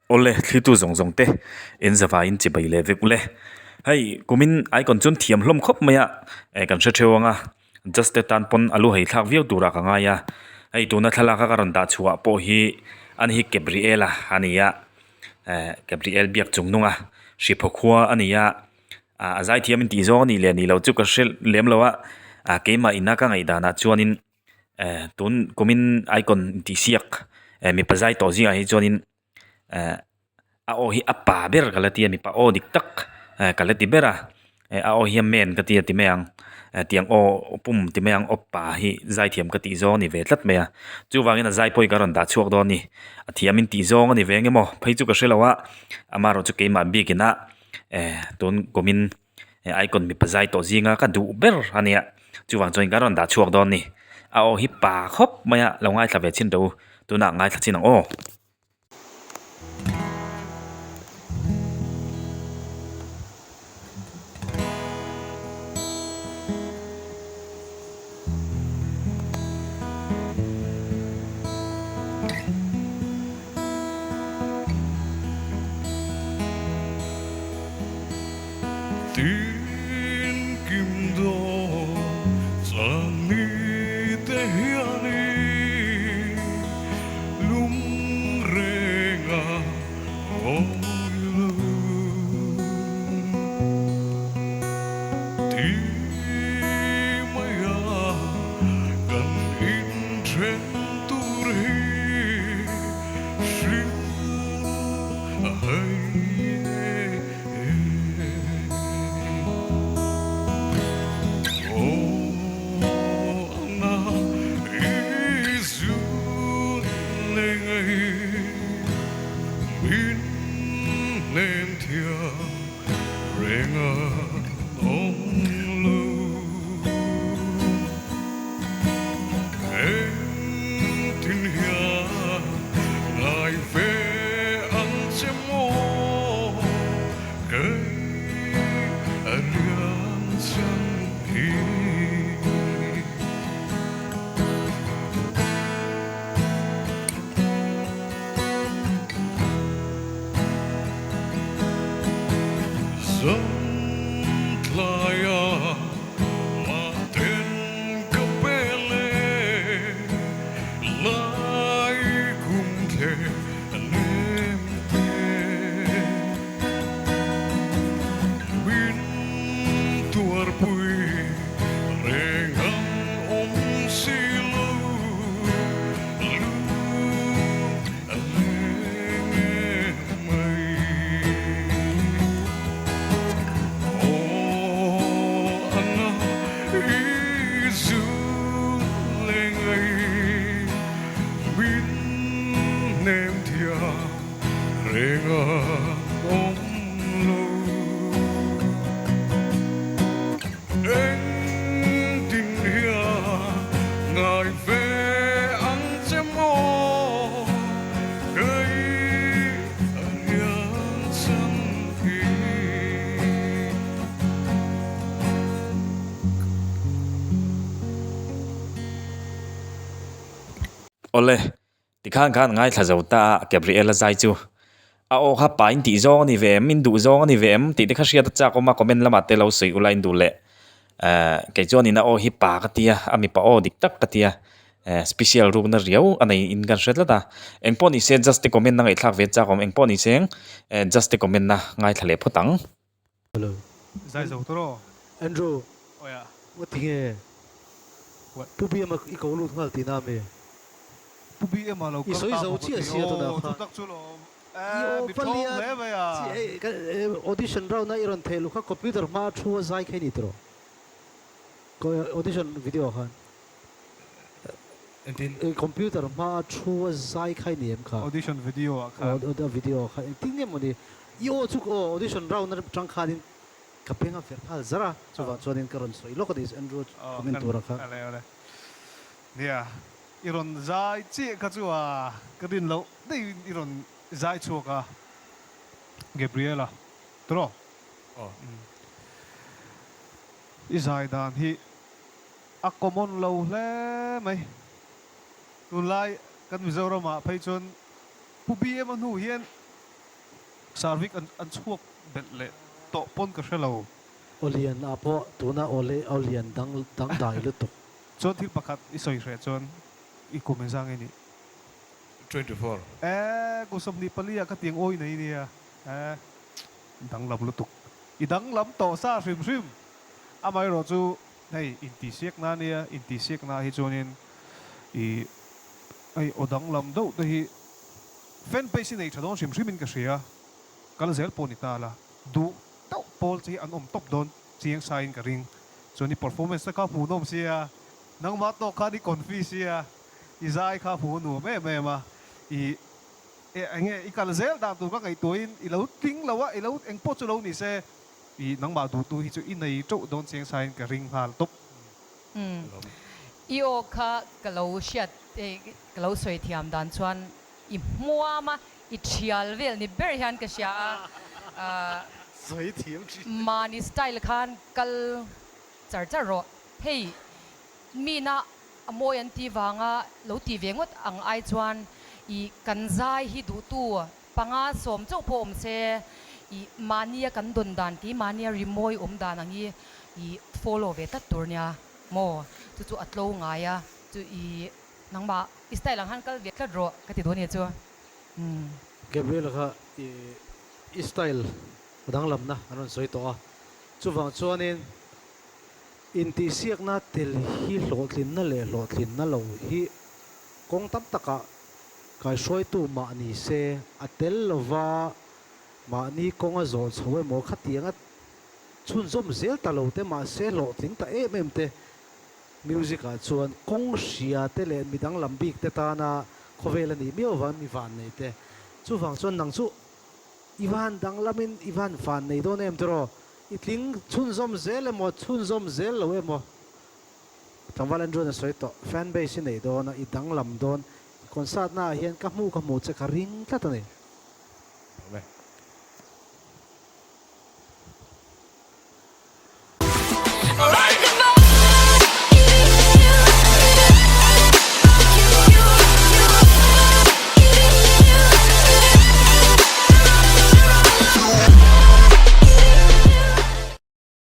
ole thlitu zong zong te in zawa in chi bai le ve kule hei kumin ai kon chun thiam hlom khop maya kan hre thewanga just te tan pon alu hei thak viau tura ka nga ya hei tuna thalaka ka ron da chhuwa po hi an hi Gabriela ania Gabriel biak chung nunga shi phokhuwa ania azai thiam in ti zo ni le ni lo chu ka hrel lem lowa keima ina ka ngai dana chuanin tun kumin ai kon ti siak mi pazai to zi hi chuanin a o hi apa ber kalatia mi pa o dik tak kalati bera a o hi men katia ti meang tiang o pum ti meang oppa hi zai thiam ka ti zo ni ve tlat mea chu wangin a zai poi karon da chuak do ni a thiamin ti zo ni ve ngemo phei chu ka hrelawa amaro chu keima bikina tun komin ai kon mi pazai to zinga ka du ber ania chu wang join karon da chuak do ni a o hi pa khop maya longai tla ve chin do tuna ngai thachin ang o tin kim do sang ni te hiani lung renga oilu ti maya kan in tren tur hi shin hai nên thiêng rèn ông lưu em tin hiền ngài về ăn chém mô cây riêng chân hi Dâng laya mà tên Capelle lại cùng thể lên bin tuar pui rengang silu lu aleng mai nem thia renga ông lu anh tin hia ngài về ăn chém mô cây riêng chân hi ole ti khan khan ngai thla zo ta Gabriela zai chu a o kha pa in ti zo ni ve min du zo ni ve ti te kha sia ta cha ko ma comment lama te lo sei ulain du le ke chon ina o hi pa ka tia ami pa o dik tak ka tia special room na riau anei in gan hret la ta eng pon ni se just te comment na ngai thak ve cha kom eng pon ni seng just te comment na ngai thale photang Hello. Zai zo toro. Andrew, Oya. what thing What? Pubi ama ikaw lu thal ti na me. Pubi e malo ka. Isoi zo chi asia to na. Tu tak chulo. Yo Bi thong le ba ya. Audition round na iron thelu kha computer ma thu zai khai ni tro. Ko audition video khan. Entin Computer ma thu zai khai ni em kha. audition video ka. Audio video kha. Ting ne mo ni. Yo chu ko audition round na chang kha din kapenga fer hal zara chuwa chuan karon soi lo ko dis Andrew comment tura kha. Ale ale. Dia. Iron zai chi ka chuwa. Kadin lo. Dei iron zai chu ka. Gabriela. Toro. Oh. Izai dan hi akomon lo le mai tunlai kan Mizoram a phei chun pubi em anu hian sarvik an chuak bet le to pon ka hrelo Olian apo tuna ole olian dang dai lu tuk. chuan thil pakhat i soi hre chuan i kumenzang ni 24 gusom ni palia ka tiang oi nei nia dang lam lu tuk i dang lam to sa hrim amai ro chu hei inti siek na nia inti siek na hi chuanin i ai odang lam do te hi fan page nei thadon hrim in ka hria kal zel poni ta la du tau pol chi an top don chiang sain ka ring chuan i performance ka pu nom sia nang ma to kha di confuse sia i zai kha pu nu me ma i ange i kal zel da tu ka ngai toin i lo ting lawa i lo eng po chu lo ni se i nang ma du tu hi chu i nei to don chiang sain ka ring hal top i o kha kalo shat kalo soi thiam dan chuan i mua ma i thial vel ni ber hian ka sia Soi thiam chi. mani style khan kal char ro hei mi na amoi an ti wanga lo ti vengot ang ai chuan i kanzai hi du tu panga som chau po om se i mania kan don dan ti mania rimoi om dan angi i follow ve ta turnya mo chu atlo nga ya chu i nangma style ang han kal ve kla ro ka ti do ni chu Gabriel kha i style dang lam na anon soi to a chuwang chuanin in ti siak na tel hi hlotlin na le hlotlin na lo hi kong tam taka kai soi tu ma ni se atel lova ma ni kong a zol chhoe mo khatianga chun zom zel ta lo te ma se hlotlin ta em te music a chuan kong hria te le midang lambik te ta na khovel ani mi owan mi van nei te chuwang chuan nang chu Ivan danglamin Ivan fan nei don em tro itling chun zom zel emo chun zom zel lo emo tangwalan drone soi to fan base nei don i danglam don concert na hian ka mu che ka ring ta ne